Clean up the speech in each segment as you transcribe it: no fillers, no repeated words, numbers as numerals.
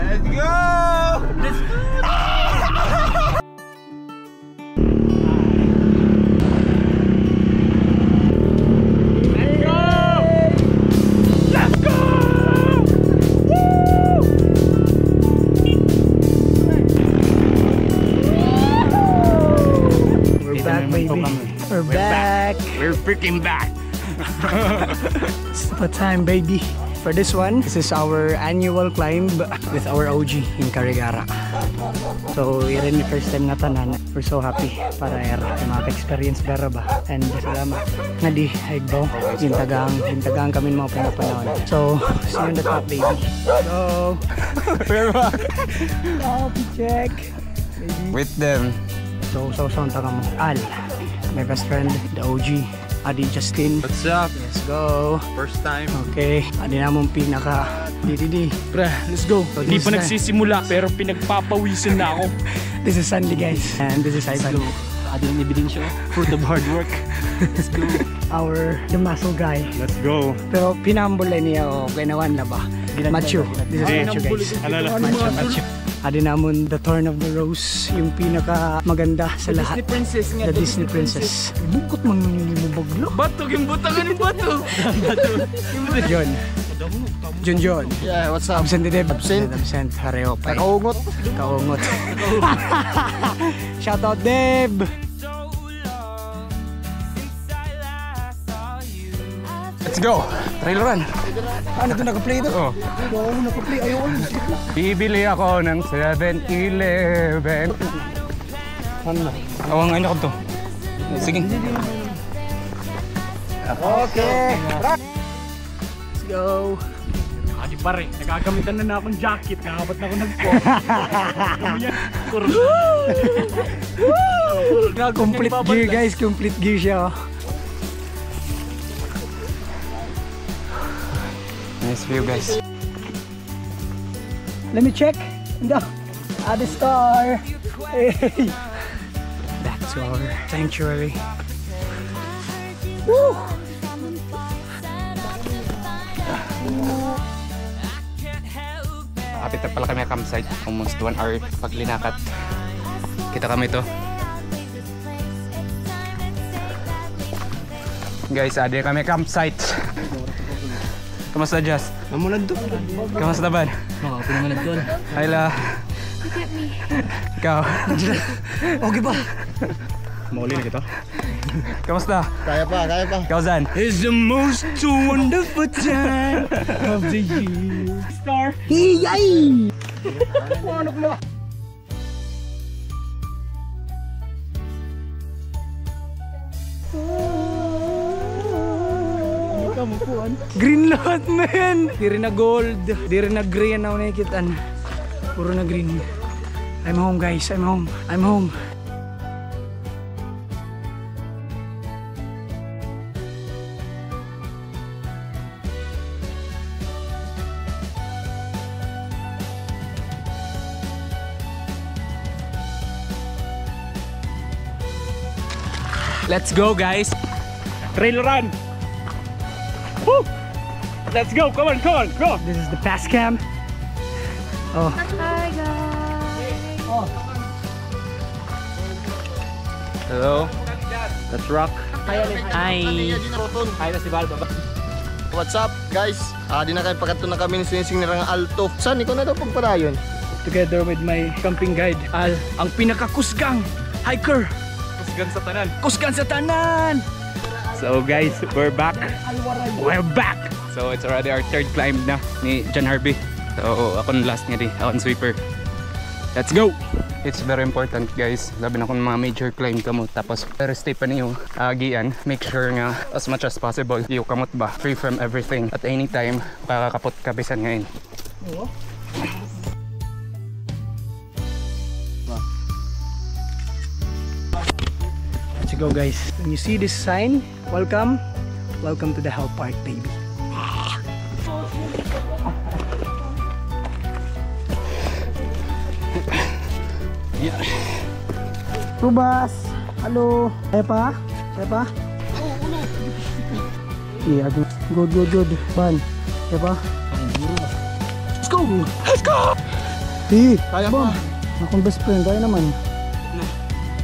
Let's go! Let's go! We're back. We're freaking back. It's the time, baby. For this one, this is our annual climb with our OG in Carigara. So, yun yung first time na tanan. We're so happy para maka-experience dara ba. And salamat nga di higbo. Intagang kami mga pinapanahon. So, see you on the top, baby. Go! We're back. Copy check. Baby. With them. So, ang taga mo. Al, my best friend, the OG, Adi Justin. What's up? Let's go. First time. Okay, adi namong pinaka di. Bra, let's go. So, Hindi pa nagsisimula pero pinagpapawisan na ako. This is Sandy, guys. And this is Ivan. Adi ang ebidensya for the hard work. Let's go. The muscle guy. Let's go. Pero pinambulay niya o kinawan na ba? Macho. This is Macho, guys. Macho. Adi namon the Thorn of the Rose, yung pinaka maganda sa lahat. The Disney Princess. Bukot man yung baglo. Bato, yung butangan yung bato. John. Yeah, what's up? Absent Deb. Absent. Hareo pa. Nakaungot. Kaungot. Shout out Deb. Let's go. Trail run. Ano ito naka-play ito? Oh. Oo, naka-play. Ayaw. Bibili ako ng 7-Eleven. Ano? Awang ano ko to. Sige. Okay. Let's go. Adi pare, nagagamitan na akong jacket. Nakabat na ako nagpo. Complete gear, guys. Complete gear siya. Nice view, guys. Let me check. No. The star. Hey. Back to our sanctuary. Woo! Kapit na pala kami ang campsite. Almost 1 hour paglinakat. Kita kami to. Guys, ada kami campsite. Kamusta, Jess? Namunad to. Kamusta, Ban? Oo, pinamunad doon. Ayla. Ikaw. Okay ba? Mauli na kita. Kamusta? Kaya pa. Ikaw, Zan? It's the most wonderful time of the year. Star. Hiyay! Green lot, man! Di rin na gold, di rin na green na nakikitaan. Puro na green. I'm home, guys. I'm home. Let's go, guys. Trail run. Woo! Let's go. Come on, go. This is the pass cam. Oh. Hi guys! Hello. Let's rock. Hi. Hi na si Balba. What's up, guys? Di na kayo pagkato na kami ni Sinising Nirang Alto. Saan? Ikaw na daw pagpadayon. Together with my camping guide, Al, ang pinakakusgang hiker. Kusgan sa tanan! So guys, we're back. So it's already our third climb na ni John Harvey. So ako na last nga di, ako sweeper. Let's go! It's very important, guys. Labi na kung mga major climb kamot. Tapos stay pa niyo agian. Make sure nga as much as possible yung kamot ba free from everything. At any time kakakapot kabisan ngayon. Let's go, guys. When you see this sign, welcome to the Hell Park, baby. Yeah. Rubas, halo. Kaya pa? Yeah, good. Ban. Kaya pa? Let's go! Kaya pa. Akong best friend, kaya naman.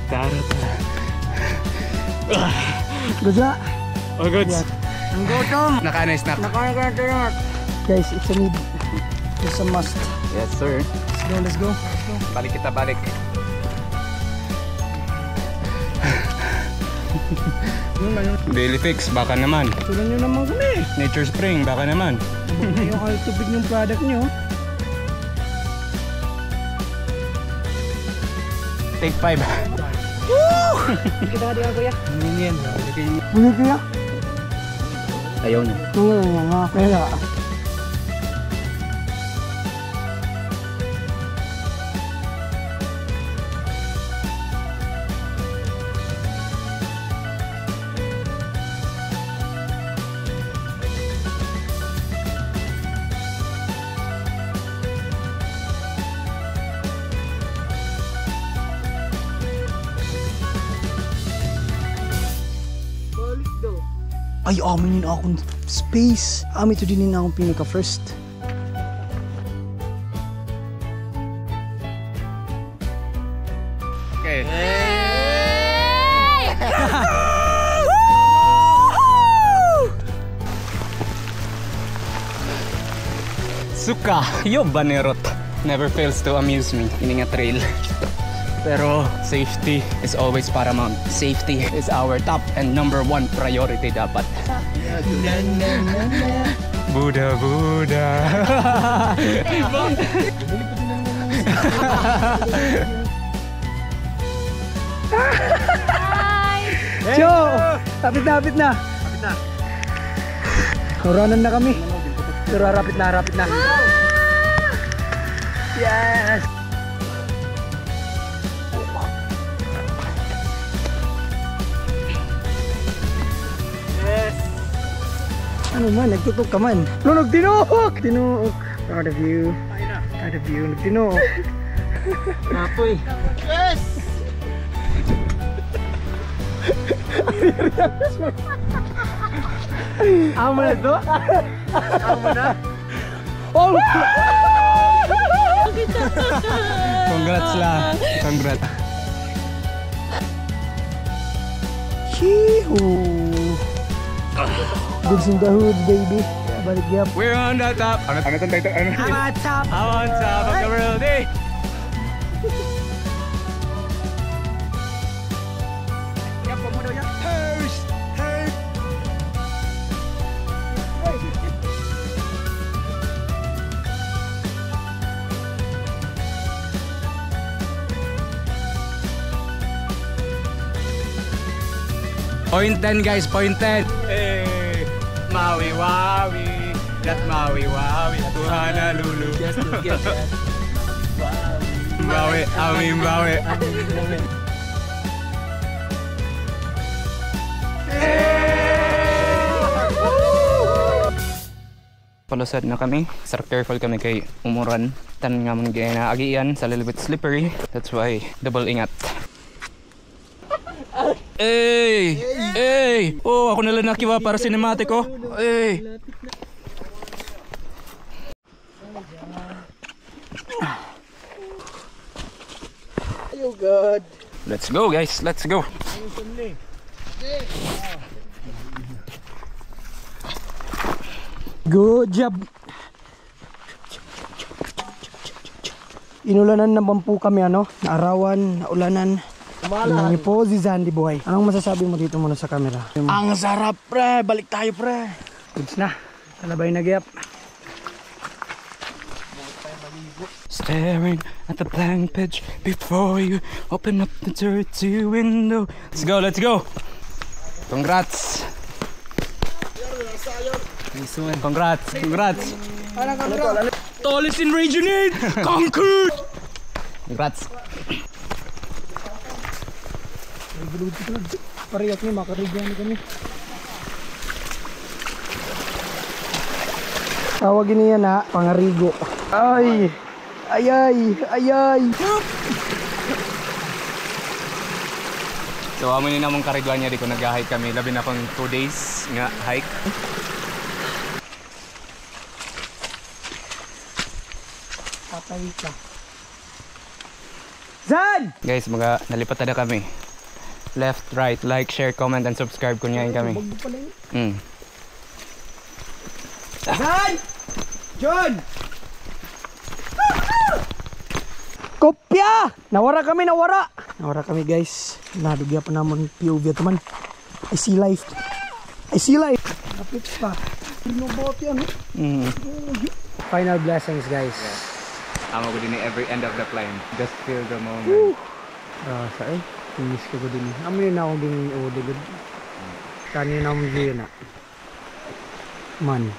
Tara. Guza! Oh, good. Ang gutom! Naka-snack. Nakakatarat! Guys, it's a need. It's a must. Yes, sir. Let's go. Balik kita, balik. Daily Fix, baka naman. Tulad nyo naman kami. Nature Spring, baka naman. Yung tubig ng product nyo. Take 5. Hindi kita katihan kuya. Hindi kuya. Ayaw niya. Oo nga. Kaya. Ay, amin yun akong space. Amin ito din na akong pinaka-first. Okay. Suka, yo banerot. Never fails to amuse me. Ini nga trail. Pero safety is always paramount. Safety is our top and number 1 priority dapat. Buddha, Buddha. Cho! Rapid na, rapid na. Horanan na kami. Pero rapid na, rapid na. Yes! Ano man, nagtutok ka man. No, nagtinuok! Tinuok. Proud of you. Proud of you. Nagtinuok. Napoy. Yes! Amo na to? Amo na? Oh! Congrats lah. Congrats. Shee-hoo! Goods in the hood, baby. Balik yap. We're on the top. Ano tong title? Ano? I'm on top! I'm on top of the world. Eh. Yap, wag mo daw yap. Point 10 guys, point 10. Hey, Maui Wawi, that Maui Wawi, Tuhana Lulu. Maui, amin Maui. Palusad na kami. Sir, careful kami kay umuran. Tan nga mong na agian sa little bit slippery. That's why double ingat. Hey! Hey! Oh, ako nalang nakiwa para cinematic oh. Hey! Oh God. Let's go guys, let's go. Good job. Inulanan naman po kami naarawan, naulanan. Ini po si Zandy Buhay. Anong masasabi mo dito muna sa camera? Ang sarap pre, balik tayo pre. Goods na. Talabay na gyap. Staring at the blank page before you open up the dirty window. Let's go, let's go. Congrats. Congrats, congrats. Tallest in Region 8, conquered! Congrats. Pariyak niyo, makarigyan kami. Tawagin niya na pangarigo. Ay! Ayay! Ayay! So amo ni namong kariguan niya di ko nag-hike kami. Labi na pang 2 days nga hike. Patay ka. Zan! Guys, mga nalipatan na kami. Left, right, like, share, comment, and subscribe kung ngayon kami. Zan! John! Kopya! Nawara kami, nawara! Nawara kami guys. Nadugya pa naman POV teman. I see life. I see life. Kapit pa. Pinobot yan. Final blessings guys. Amo ko din every end of the climb. Just feel the moment. Saan? Finish ko din. Amin na akong din uligod. Kanina naman din na. Man.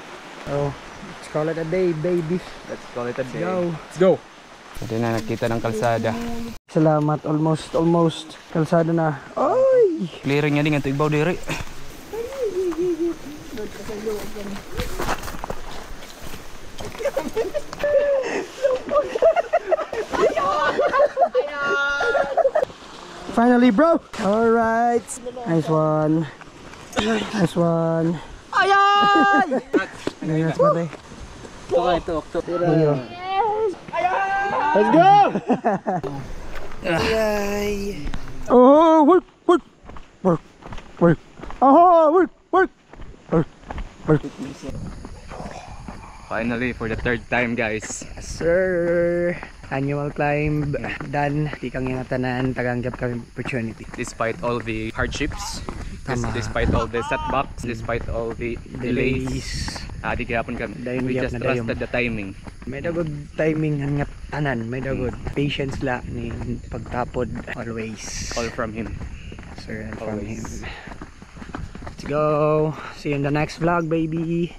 Oh, let's call it a day, baby. Let's call it a day. Let's go. Pwede na nakita ng kalsada. Salamat, almost kalsada na. Ay! Clearing niya din ang tigbaw diri. Finally, bro. All right. Nice one. Nice one. Ayay! Nice one. Let's go! Ayay! Oh, work. Oh, work. Finally, for the third time guys. Sir, annual climb done. Di kang ingatanan, taganggap kami opportunity. Despite all the hardships, Tama. despite all the setbacks, despite all the delays, di kayapon kami. Dayon We gyap just na dayon. trusted the timing. May dagod timing nga tanan, may dagod patience la ni pagtapod always. All from him. Sir, and from him. Always. Let's go. See you in the next vlog, baby.